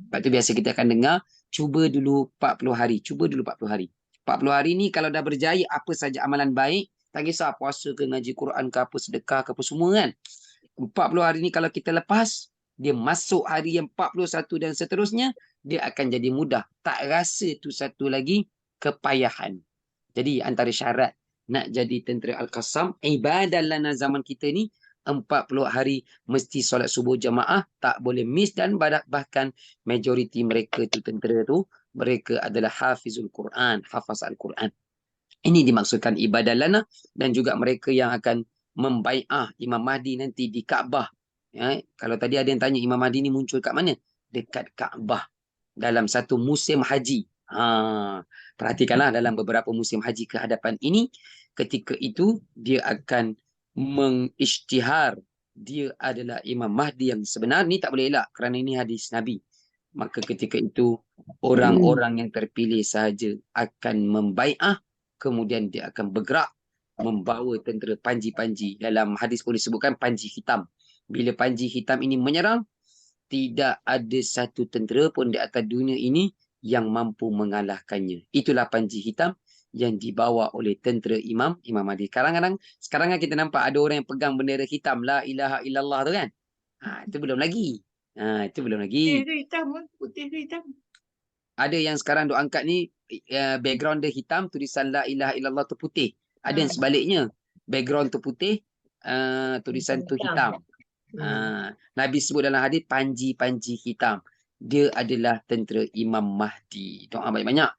Sebab tu biasa kita akan dengar, cuba dulu 40 hari. Cuba dulu 40 hari. 40 hari ni kalau dah berjaya apa saja amalan baik, tak kisah puasa ke, ngaji Quran ke, apa sedekah ke, apa semua kan. 40 hari ni kalau kita lepas, dia masuk hari yang 41 dan seterusnya, dia akan jadi mudah. Tak rasa tu satu lagi kepayahan. Jadi antara syarat nak jadi tentera Al-Qassam, ibadah lana zaman kita ni, 40 hari mesti solat subuh jamaah, tak boleh miss, dan bahkan majoriti mereka tu tentera tu, mereka adalah hafizul Quran, hafaz Al-Quran. Ini dimaksudkan ibadah lana, dan juga mereka yang akan membai'ah Imam Mahdi nanti di Kaabah. Ya, kalau tadi ada yang tanya Imam Mahdi ni muncul kat mana? Dekat Kaabah dalam satu musim haji. Perhatikanlah dalam beberapa musim haji ke hadapan ini, ketika itu dia akan mengisytihar dia adalah Imam Mahdi yang sebenar. Ni tak boleh elak kerana ini hadis Nabi. Maka ketika itu orang-orang yang terpilih sahaja akan membai'ah, kemudian dia akan bergerak membawa tentera panji-panji. Dalam hadis pun disebutkan panji hitam. Bila panji hitam ini menyerang, tidak ada satu tentera pun di atas dunia ini yang mampu mengalahkannya. Itulah panji hitam yang dibawa oleh tentera Imam Mahdi. Sekarang kan kita nampak ada orang yang pegang bendera hitam, la ilaha illallah tu kan. Itu belum lagi. Itu belum lagi.
Putih ke hitam? Putih ke hitam?
Ada yang sekarang duk angkat ni, background dia hitam, tulisan la ilaha illallah tu putih. Ada yang sebaliknya, background tu putih, tulisan tu hitam. Nabi sebut dalam hadis panji-panji hitam. Dia adalah tentera Imam Mahdi. Doa banyak-banyak.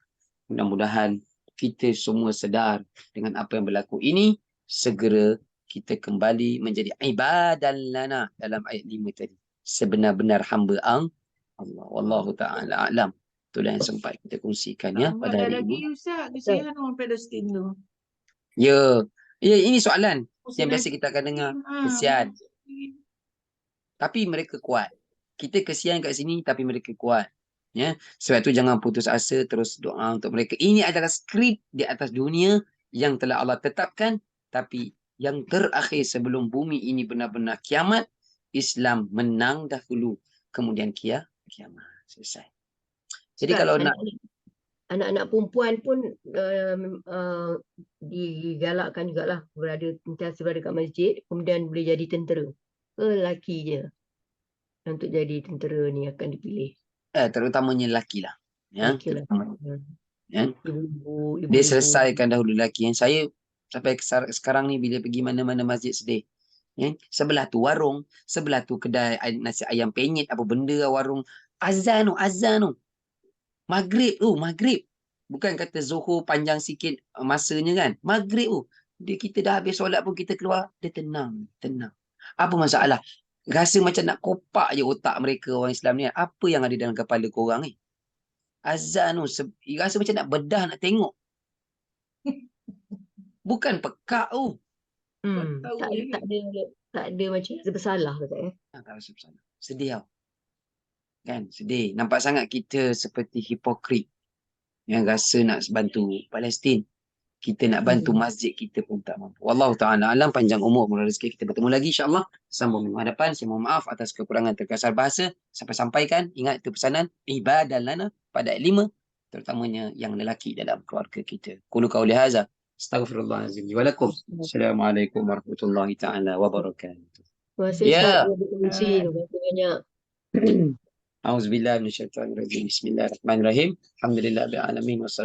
Mudah-mudahan kita semua sedar dengan apa yang berlaku ini, segera kita kembali menjadi ibadan lana dalam ayat 5 tadi. Sebenar-benar hamba Allah. Wallahu ta'ala a'lam. Itulah yang sempat kita kongsikan ya pada hari
lagi
ini.
Ustaz, kesian orang Palestin tu.
Ya, ini soalan yang biasa kita akan dengar. Kesian. Tapi mereka kuat. Kita kesian kat sini tapi mereka kuat. Ya, sebab tu jangan putus asa, terus doa untuk mereka. Ini adalah skrip di atas dunia yang telah Allah tetapkan, tapi yang terakhir sebelum bumi ini benar-benar kiamat, Islam menang dahulu, kemudian kiamat. Selesai. Jadi kalau nak
anak-anak perempuan pun digalakkan jugalah sentiasa berada kat masjid, kemudian boleh jadi tentera. Lelaki je untuk jadi tentera ni akan dipilih.
Terutamanya lelaki lah. Ya,
Lelaki lah.
Ya.
Ibu-ibu.
Dia selesaikan dahulu lelaki. Yang saya sampai sekarang ni bila pergi mana-mana masjid sedih. Ya. Sebelah tu warung, sebelah tu kedai nasi ayam penyet, apa benda warung. Azan tu. Maghrib. Bukan kata Zuhur panjang sikit masanya kan. Maghrib tu. Kita dah habis solat pun kita keluar, dia tenang. Apa masalah? Rasa macam nak kopak je otak mereka orang Islam ni. Apa yang ada dalam kepala korang ni? Azan tu, rasa macam nak bedah, nak tengok. Bukan pekak tu.
Tak ada macam rasa bersalah ke tak ya?
Tak rasa bersalah. Sedih tau. Kan, sedih. Nampak sangat kita seperti hipokrit yang rasa nak bantu Palestin. Kita nak bantu masjid, kita pun tak mampu. Wallahu ta'ala alam, panjang umur, murah rezeki. Kita bertemu lagi insyaAllah. Sambung minggu hadapan. Saya mohon maaf atas kekurangan terkasar bahasa. Sampai sampaikan, ingat itu pesanan, ibadah lana pada ayat 5. terutamanya yang lelaki dalam keluarga kita. Qulu qawli hadza astaghfirullahalazim wa lakum. Assalamualaikum warahmatullahi taala wabarakatuh.
Terima kasih
Ya.
Ustaz telah berkongsi. Terima kasih banyak.
Auzubillahi minasyaitonirrajim. Bismillahirrahmanirrahim. Alhamdulillahirabbil alamin.